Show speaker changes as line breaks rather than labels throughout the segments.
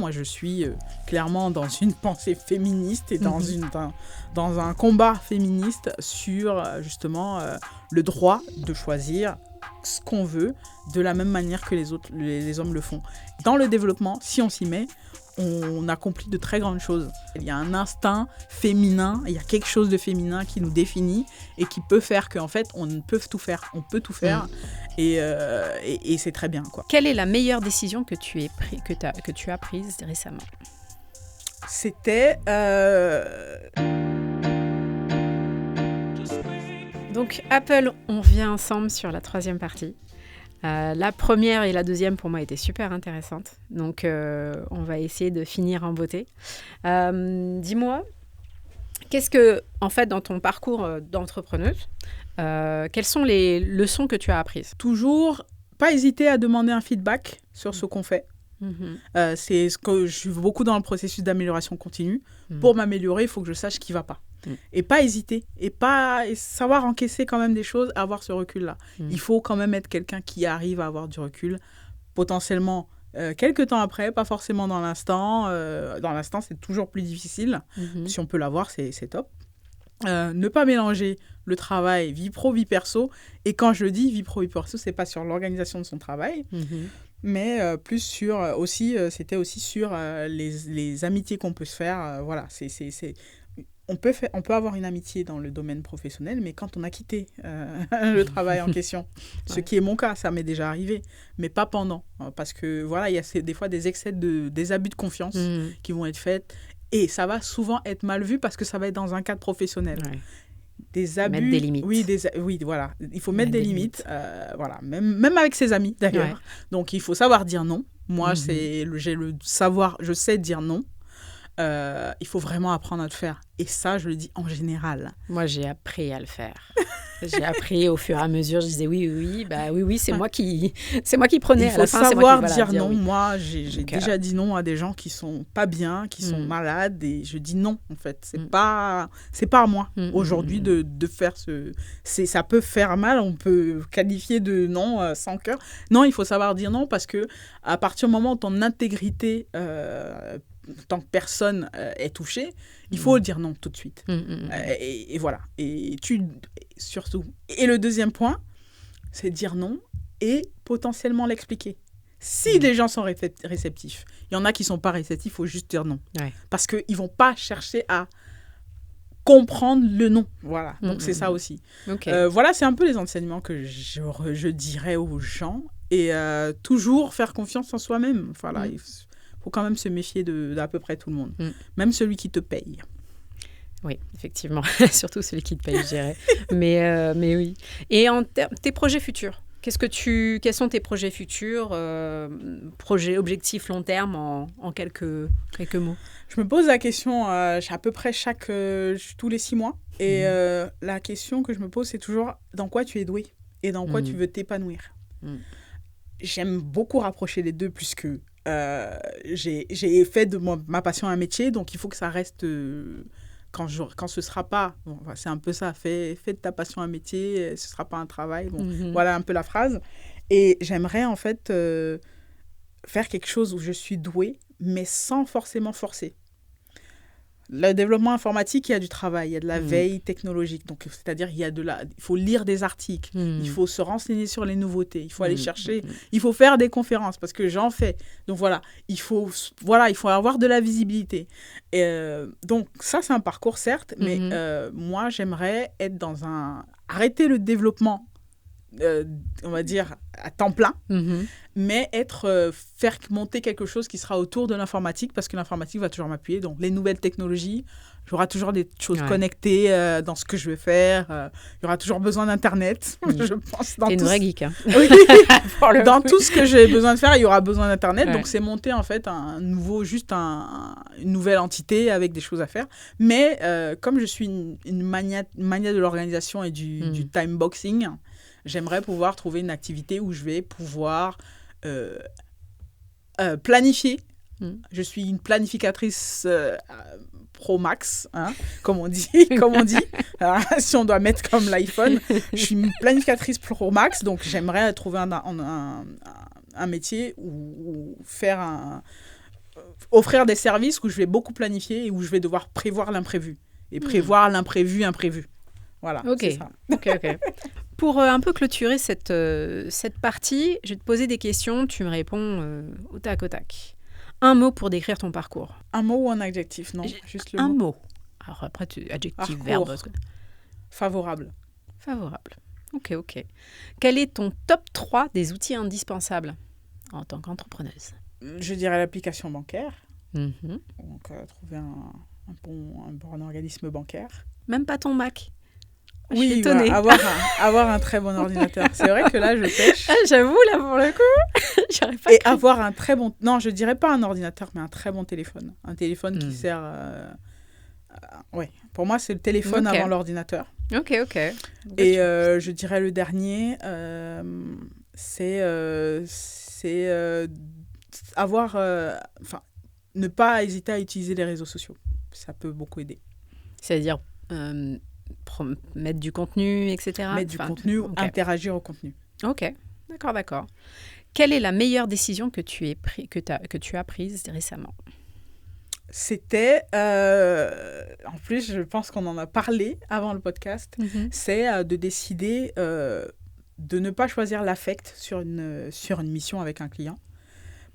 Moi, je suis clairement dans une pensée féministe et dans un combat féministe sur justement le droit de choisir ce qu'on veut de la même manière que les hommes le font. Dans le développement, si on s'y met, on accomplit de très grandes choses. Il y a un instinct féminin, il y a quelque chose de féminin qui nous définit et qui peut faire qu'en fait, on peut tout faire. On peut tout faire et c'est très bien, quoi.
Quelle est la meilleure décision que tu as prise récemment ?
C'était...
Donc, Apple, on revient ensemble sur la 3e partie. La première et la deuxième, pour moi, étaient super intéressantes. Donc, on va essayer de finir en beauté. Dis-moi, qu'est-ce que, en fait, dans ton parcours d'entrepreneuse, quelles sont les leçons que tu as apprises ?
Toujours, pas hésiter à demander un feedback sur ce qu'on fait. C'est ce que je suis beaucoup dans le processus d'amélioration continue. Pour m'améliorer, il faut que je sache ce qui ne va pas. Et pas hésiter, et savoir encaisser quand même des choses, avoir ce recul-là. Il faut quand même être quelqu'un qui arrive à avoir du recul, potentiellement quelques temps après, pas forcément dans l'instant. Dans l'instant, c'est toujours plus difficile. Si on peut l'avoir, c'est top. Ne pas mélanger le travail, vie pro, vie perso. Et quand je dis vie pro, vie perso, c'est pas sur l'organisation de son travail, mais plus sur c'était aussi sur les amitiés qu'on peut se faire. Voilà, on peut avoir une amitié dans le domaine professionnel, mais quand on a quitté le travail en question, ce qui est mon cas, ça m'est déjà arrivé, mais pas pendant. Parce que voilà, il y a des fois des excès, des abus de confiance qui vont être faits. Et ça va souvent être mal vu parce que ça va être dans un cadre professionnel. Ouais. Des abus...
Mettre des limites.
Oui, voilà. Il faut mettre des limites. Voilà. Même avec ses amis, d'ailleurs. Ouais. Donc, il faut savoir dire non. Moi, je sais dire non. Il faut vraiment apprendre à le faire. Et ça, je le dis en général.
Moi, j'ai appris à le faire. J'ai appris au fur et à mesure. Je disais oui, c'est moi qui prenais.
Il faut savoir dire non. Oui. Moi, j'ai déjà dit non à des gens qui sont pas bien, qui sont malades, et je dis non. En fait, c'est pas à moi aujourd'hui de faire ça peut faire mal. On peut qualifier de non sans cœur. Non, il faut savoir dire non parce que à partir du moment où ton intégrité tant que personne est touchée, il faut dire non tout de suite. Et voilà. Et surtout. Et le deuxième point, c'est dire non et potentiellement l'expliquer. Si les gens sont réceptifs, il y en a qui ne sont pas réceptifs, il faut juste dire non. Ouais. Parce qu'ils ne vont pas chercher à comprendre le non. Voilà. Donc, c'est ça aussi. Okay. Voilà, c'est un peu les enseignements que je dirais aux gens. Et toujours faire confiance en soi-même. Voilà. Il faut quand même se méfier d'à peu près tout le monde. Même celui qui te paye.
Oui, effectivement. Surtout celui qui te paye, je dirais. mais oui. Et tes projets futurs, quels sont tes projets futurs, projets, objectifs long terme en quelques mots?
Je me pose la question à peu près tous les 6 mois. Et la question que je me pose, c'est toujours dans quoi tu es doué et dans quoi tu veux t'épanouir. J'aime beaucoup rapprocher les deux puisque j'ai fait de ma passion un métier, donc il faut que ça reste... Quand ce sera pas, c'est un peu ça, fais de ta passion un métier, ce sera pas un travail. Voilà un peu la phrase. Et j'aimerais en fait faire quelque chose où je suis douée, mais sans forcément forcer. Le développement informatique, il y a du travail, il y a de la veille technologique. Donc, c'est-à-dire il faut lire des articles, il faut se renseigner sur les nouveautés, il faut aller chercher, il faut faire des conférences parce que j'en fais. Donc voilà, il faut avoir de la visibilité. Donc ça, c'est un parcours certes, mais moi, j'aimerais être arrêter le développement, on va dire, à temps plein, mais faire monter quelque chose qui sera autour de l'informatique, parce que l'informatique va toujours m'appuyer. Donc, les nouvelles technologies, j'aurai toujours des choses connectées dans ce que je vais faire. Il y aura toujours besoin d'Internet, je pense.
T'es une vraie geek, hein.
Oui. Dans tout ce que j'ai besoin de faire, il y aura besoin d'Internet. Ouais. Donc, c'est monter, en fait, une nouvelle entité avec des choses à faire. Mais comme je suis une mania de l'organisation et du time boxing, j'aimerais pouvoir trouver une activité où je vais pouvoir planifier. Je suis une planificatrice pro max, hein, comme on dit. Si on doit mettre comme l'iPhone, je suis une planificatrice pro max, donc j'aimerais trouver un métier ou faire offrir des services où je vais beaucoup planifier et où je vais devoir prévoir l'imprévu. Et prévoir l'imprévu imprévu. Voilà, c'est ça.
Ok. Pour un peu clôturer cette partie, je vais te poser des questions, tu me réponds au tac au tac. Un mot pour décrire ton parcours.
Un mot ou un adjectif, non? Juste le
un
mot.
mot. Alors après, adjectif, verbe.
Favorable.
Favorable. Ok. Quel est ton top 3 des outils indispensables en tant qu'entrepreneuse?
Je dirais l'application bancaire.
Donc,
trouver un bon organisme bancaire.
Même pas ton Mac?
Oui, je suis étonnée. Avoir un très bon ordinateur. C'est vrai que là, je pêche.
J'avoue, là, pour le coup, j'aurais pas
Et avoir un très bon... Non, je dirais pas un ordinateur, mais un très bon téléphone. Un téléphone qui sert... Pour moi, c'est le téléphone avant l'ordinateur.
Ok.
Et je dirais le dernier, c'est avoir... ne pas hésiter à utiliser les réseaux sociaux. Ça peut beaucoup aider.
C'est-à-dire... mettre du contenu, etc.
Mettre du contenu, interagir au contenu.
Ok, d'accord. Quelle est la meilleure décision que tu as prise récemment?
C'était, en plus, je pense qu'on en a parlé avant le podcast, c'est de décider de ne pas choisir l'affect sur une mission avec un client.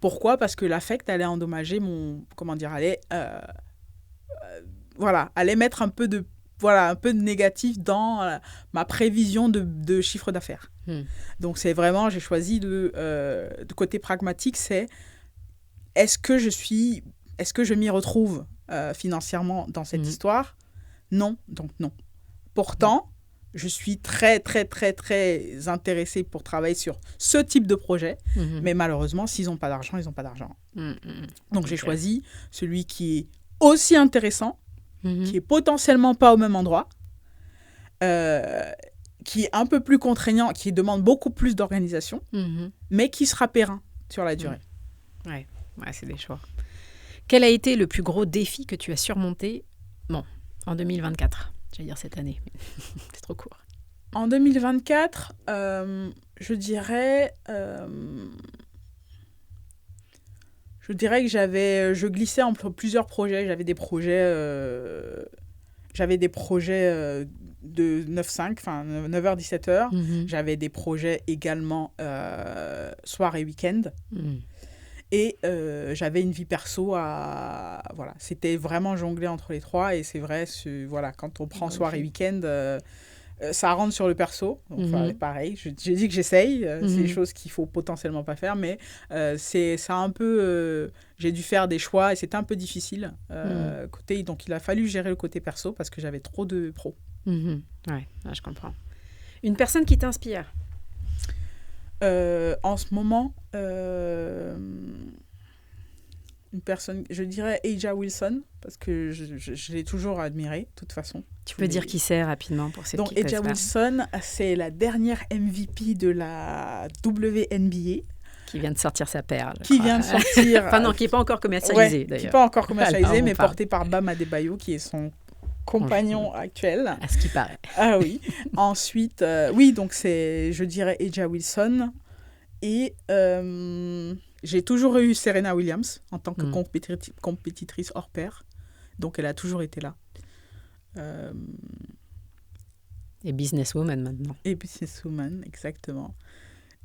Pourquoi? Parce que l'affect allait endommager allait mettre un peu de négatif dans ma prévision de chiffre d'affaires. Donc, c'est vraiment, j'ai choisi de côté pragmatique, c'est est-ce que je m'y retrouve financièrement dans cette histoire? Non, donc non. Pourtant, je suis très, très, très, très intéressée pour travailler sur ce type de projet, mais malheureusement, s'ils n'ont pas d'argent, ils n'ont pas d'argent. Donc, j'ai choisi celui qui est aussi intéressant, qui est potentiellement pas au même endroit, qui est un peu plus contraignant, qui demande beaucoup plus d'organisation, mais qui sera périn sur la durée.
Ouais, c'est des choix. Quel a été le plus gros défi que tu as surmonté en 2024? J'allais dire cette année, mais c'est trop court.
En 2024, je dirais que je glissais entre plusieurs projets. J'avais des projets de 9-5, enfin 9h-17h. J'avais des projets également soir et week-end. Et j'avais une vie perso voilà. C'était vraiment jongler entre les trois. Et c'est vrai, quand on prend soir et week-end, ça rentre sur le perso. Donc, pareil, je dis que j'essaye. C'est des choses qu'il ne faut potentiellement pas faire. Mais ça a un peu... j'ai dû faire des choix et c'était un peu difficile. Donc, il a fallu gérer le côté perso parce que j'avais trop de pros.
Ouais, je comprends. Une personne qui t'inspire?
En ce moment, une personne, je dirais A'ja Wilson, parce que je l'ai toujours admirée, de toute façon.
Tu peux dire qui c'est rapidement pour ceux qui
Donc, A'ja Wilson, c'est la dernière MVP de la WNBA.
Qui vient de sortir sa perle.
Qui vient de sortir...
Enfin non, qui n'est pas encore commercialisée, d'ailleurs.
Qui n'est pas encore commercialisée, mais portée par Bam Adebayo, qui est son compagnon actuel.
À ce qui paraît.
Ah oui. Ensuite, donc je dirais A'ja Wilson. Et j'ai toujours eu Serena Williams en tant que compétitrice hors pair. Donc, elle a toujours été là.
Et businesswoman maintenant.
Et businesswoman, exactement.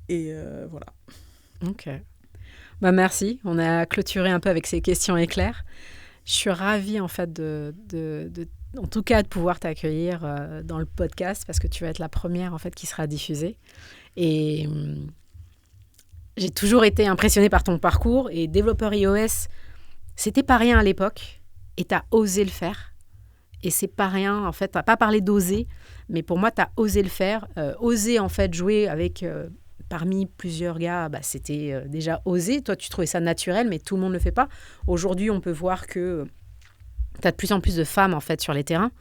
Et voilà.
Ok. Merci. On a clôturé un peu avec ces questions éclairs. Je suis ravie, en fait, en tout cas, de pouvoir t'accueillir dans le podcast parce que tu vas être la première, en fait, qui sera diffusée. Et j'ai toujours été impressionnée par ton parcours. Et développeur iOS, c'était pas rien à l'époque. Et tu as osé le faire. Et c'est pas rien, en fait. Tu n'as pas parlé d'oser, mais pour moi, tu as osé le faire. Oser, en fait, jouer avec... parmi plusieurs gars, c'était déjà osé. Toi, tu trouvais ça naturel, mais tout le monde ne le fait pas. Aujourd'hui, on peut voir que tu as de plus en plus de femmes, en fait, sur les terrains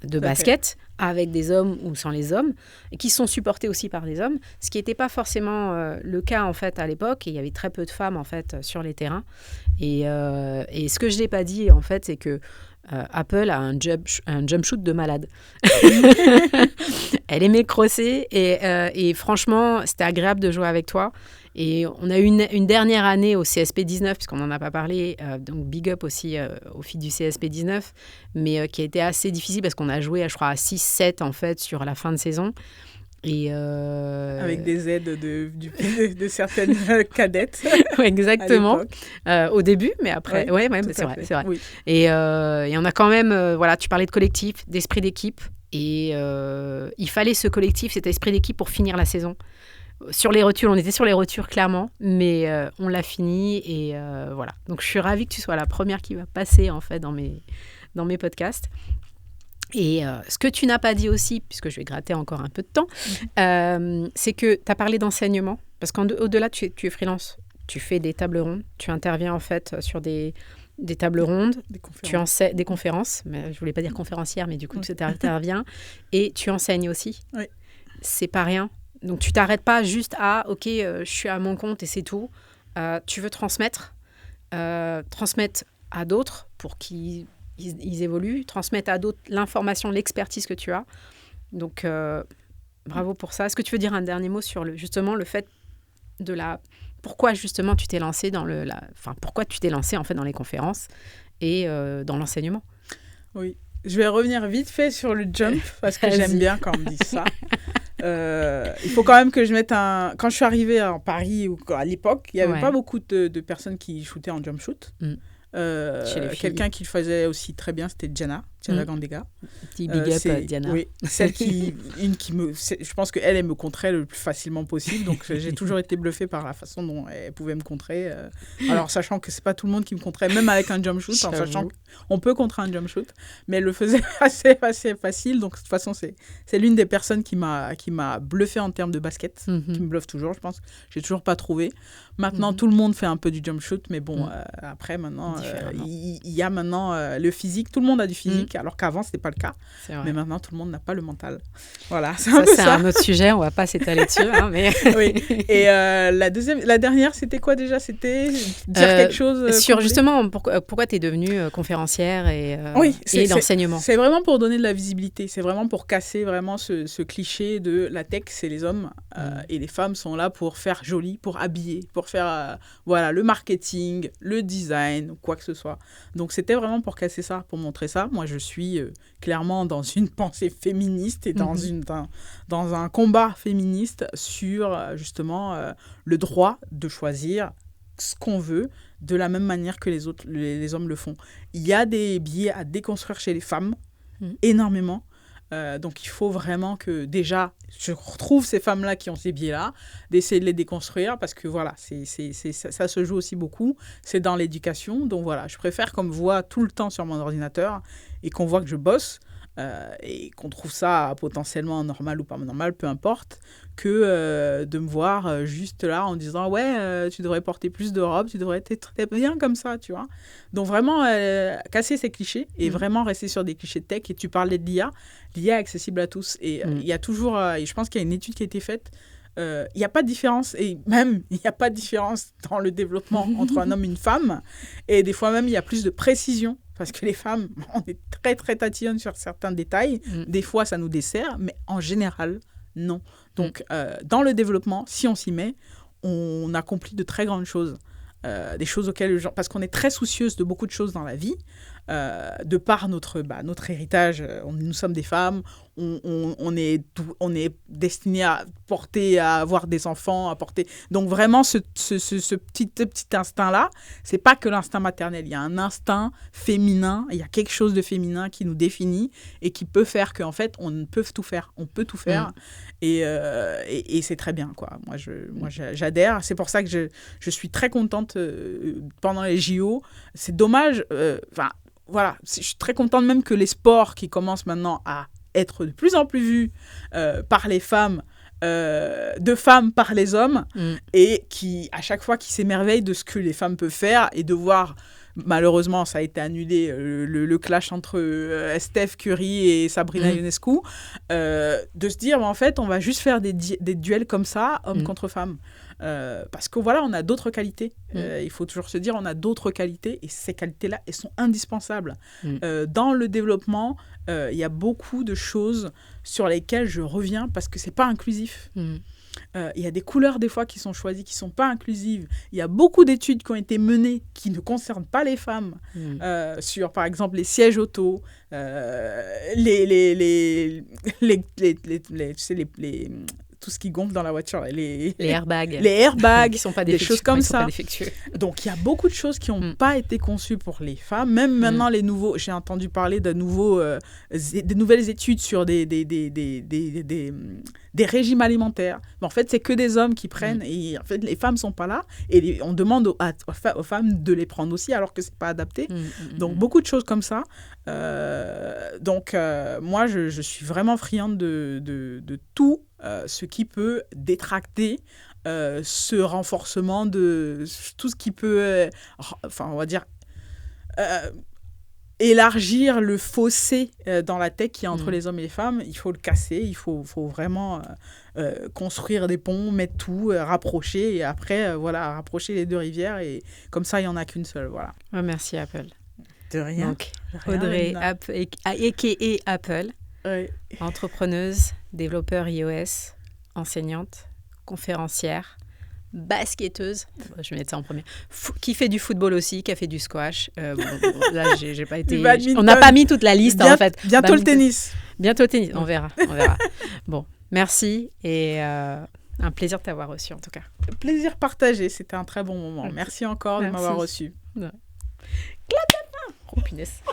de basket, avec des hommes ou sans les hommes, et qui sont supportés aussi par des hommes, ce qui n'était pas forcément le cas, en fait, à l'époque. Et il y avait très peu de femmes, en fait, sur les terrains. Et ce que je n'ai pas dit, en fait, c'est que Apple a un jump shoot de malade. Elle aimait crosser et franchement, c'était agréable de jouer avec toi. Et on a eu une dernière année au CSP 19, puisqu'on n'en a pas parlé, donc big up aussi aux filles du CSP 19, mais qui a été assez difficile parce qu'on a joué, je crois, à 6-7 en fait sur la fin de saison. Et
avec des aides de certaines cadettes.
Ouais, exactement. Au début, mais après, ouais, c'est vrai. Oui. Et on a quand même, voilà, tu parlais de collectif, d'esprit d'équipe. Et il fallait ce collectif, cet esprit d'équipe pour finir la saison. Sur les rotules, on était sur les rotules clairement, mais on l'a fini et voilà. Donc je suis ravie que tu sois la première qui va passer en fait dans mes podcasts. Et ce que tu n'as pas dit aussi, puisque je vais gratter encore un peu de temps, c'est que tu as parlé d'enseignement, parce qu'au-delà, tu es freelance, tu fais des tables rondes, tu interviens en fait sur des tables rondes, des conférences, mais je voulais pas dire conférencière, mais du coup tu interviens, et tu enseignes aussi. Oui. C'est pas rien. Donc tu t'arrêtes pas juste à « ok, je suis à mon compte et c'est tout ». Tu veux transmettre à d'autres pour qu'ils évoluent, transmettre à d'autres l'information, l'expertise que tu as. Donc bravo pour ça. Est-ce que tu veux dire un dernier mot sur justement le fait de pourquoi justement tu t'es lancé pourquoi tu t'es lancé en fait dans les conférences et dans l'enseignement? Oui,
je vais revenir vite fait sur le jump parce que j'aime bien quand on me dit ça. Il faut quand même que je mette quand je suis arrivée à Paris ou à l'époque, il n'y avait pas beaucoup de personnes qui shootaient en jump shoot. Quelqu'un qui le faisait aussi très bien, c'était Diana Gandega.
Petit big up Diana.
Oui, celle je pense qu'elle, elle me contrait le plus facilement possible. Donc j'ai toujours été bluffée par la façon dont elle pouvait me contrer. Alors sachant que c'est pas tout le monde qui me contrait, même avec un jump shoot, en sachant qu'on peut contrer un jump shoot, mais elle le faisait assez facile. Donc de toute façon, c'est l'une des personnes qui m'a bluffée en termes de basket, qui me bluffe toujours, je pense. J'ai toujours pas trouvé. Maintenant, tout le monde fait un peu du jump shoot, mais bon, après maintenant, il y a maintenant le physique. Tout le monde a du physique. Alors qu'avant, ce n'était pas le cas. Mais maintenant, tout le monde n'a pas le mental. Voilà, c'est
un autre sujet, on ne va pas s'étaler dessus. Mais...
oui. Et la dernière, c'était quoi déjà? C'était dire quelque chose
sur justement, pourquoi tu es devenue conférencière et l'enseignement.
C'est vraiment pour donner de la visibilité. C'est vraiment pour casser vraiment ce cliché de la tech, c'est les hommes. Et les femmes sont là pour faire joli, pour habiller, pour faire le marketing, le design, quoi que ce soit. Donc, c'était vraiment pour casser ça, pour montrer ça. Moi, je suis clairement dans une pensée féministe et dans un combat féministe sur justement le droit de choisir ce qu'on veut de la même manière que les hommes le font. Il y a des biais à déconstruire chez les femmes, énormément. Donc, il faut vraiment que, déjà, je retrouve ces femmes-là qui ont ces biais-là, d'essayer de les déconstruire parce que, voilà, ça se joue aussi beaucoup. C'est dans l'éducation. Donc, voilà, je préfère qu'on me voit tout le temps sur mon ordinateur et qu'on voit que je bosse et qu'on trouve ça potentiellement normal ou pas normal, peu importe, que de me voir juste là en disant « Ouais, tu devrais porter plus de robes, tu devrais être très bien comme ça, tu vois ». Donc, vraiment, casser ces clichés et vraiment rester sur des clichés de tech. Et tu parlais de l'IA. L'IA est accessible à tous. Et il y a toujours... et je pense qu'il y a une étude qui a été faite. Il n'y a pas de différence. Et même, il n'y a pas de différence dans le développement entre un homme et une femme. Et des fois même, il y a plus de précision. Parce que les femmes, on est très, très tatillonnes sur certains détails. Des fois, ça nous dessert. Mais en général, non. Donc, dans le développement, si on s'y met, on accomplit de très grandes choses. Des choses auxquelles parce qu'on est très soucieuse de beaucoup de choses dans la vie, de par notre héritage. Nous sommes des femmes, on est destiné à avoir des enfants, à porter. Donc vraiment, ce petit instinct-là, c'est pas que l'instinct maternel. Il y a un instinct féminin, il y a quelque chose de féminin qui nous définit et qui peut faire qu'en fait, on peut tout faire. On peut tout faire et c'est très bien, quoi. Moi, j'adhère. C'est pour ça que je suis très contente pendant les JO. C'est dommage. Voilà, je suis très contente même que les sports qui commencent maintenant à être de plus en plus vus par les femmes, de femmes par les hommes, et qui, à chaque fois, qui s'émerveillent de ce que les femmes peuvent faire et de voir... Malheureusement, ça a été annulé, le clash entre Steph Curry et Sabrina Ionescu, de se dire, en fait, on va juste faire des duels comme ça, hommes contre femmes. Parce que voilà, on a d'autres qualités. Il faut toujours se dire, on a d'autres qualités et ces qualités-là, elles sont indispensables. Dans le développement, il y a beaucoup de choses sur lesquelles je reviens parce que c'est pas inclusif. Il y a des couleurs des fois qui sont choisies, qui sont pas inclusives. Il y a beaucoup d'études qui ont été menées qui ne concernent pas les femmes sur, par exemple, les sièges auto, tout ce qui gonfle dans la voiture, les airbags,
qui sont pas
des choses comme ça.
Défectueux.
Donc, il y a beaucoup de choses qui n'ont pas été conçues pour les femmes. Même maintenant, j'ai entendu parler de nouvelles études sur des régimes alimentaires. Mais en fait, c'est que des hommes qui prennent et en fait, les femmes ne sont pas là. Et on demande aux femmes de les prendre aussi alors que ce n'est pas adapté. Donc, beaucoup de choses comme ça. Moi, je suis vraiment friande de tout ce qui peut détracter ce renforcement de tout ce qui peut, on va dire, élargir le fossé dans la tech qu'il y a entre les hommes et les femmes. Il faut le casser, il faut vraiment construire des ponts, mettre tout, rapprocher, et après, rapprocher les deux rivières, et comme ça, il n'y en a qu'une seule. Voilà.
Merci Apple.
De rien.
Donc, Audrey, a.k.a. Apple, entrepreneuse, développeur iOS, enseignante, conférencière, basketteuse, je vais mettre ça en premier, qui fait du football aussi, qui a fait du squash. Là, j'ai pas été. On n'a pas mis toute la liste en fait.
Bientôt le tennis.
Bientôt le tennis, on verra. Bon, merci et un plaisir de t'avoir reçu en tout cas.
Plaisir partagé, c'était un très bon moment. Merci encore de m'avoir reçu.
Ouais. Clap de main. Oh punaise.